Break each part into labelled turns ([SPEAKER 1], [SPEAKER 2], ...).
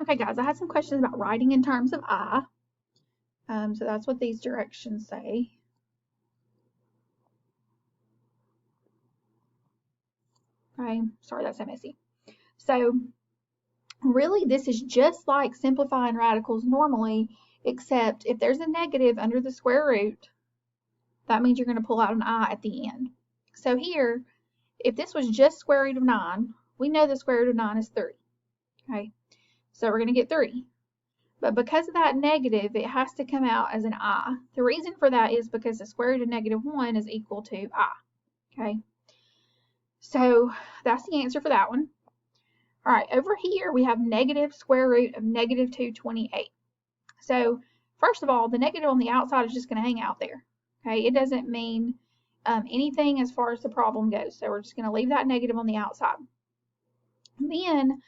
[SPEAKER 1] Okay, guys, I had some questions about writing in terms of I. So that's what these directions say. Okay, sorry that's so messy. So really, this is just like simplifying radicals normally, except if there's a negative under the square root, that means you're going to pull out an I at the end. So here, if this was just square root of 9, we know the square root of 9 is 3. Okay, so we're going to get 3. But because of that negative, it has to come out as an I. The reason for that is because the square root of -1 is equal to I. Okay, so that's the answer for that one. All right, over here we have negative square root of -228. So first of all, the negative on the outside is just going to hang out there. Okay, it doesn't mean anything as far as the problem goes. So we're just going to leave that negative on the outside. Then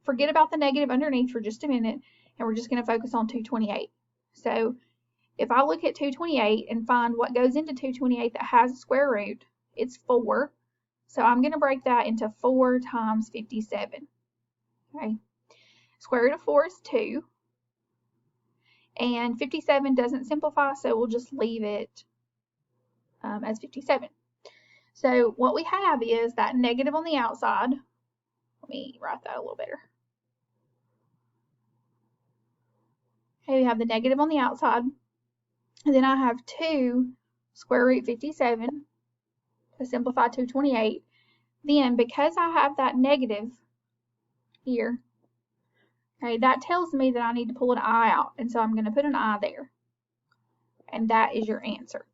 [SPEAKER 1] forget about the negative underneath for just a minute, and we're just going to focus on 228. So if I look at 228 and find what goes into 228 that has a square root, it's 4. So I'm going to break that into 4 times 57. Okay. Square root of 4 is 2. And 57 doesn't simplify, so we'll just leave it as 57. So what we have is that negative on the outside. Let me write that a little better. Okay, we have the negative on the outside. And then I have 2 square root 57 to simplify 228. Then because I have that negative here, okay, that tells me that I need to pull an I out. And so I'm going to put an I there. And that is your answer.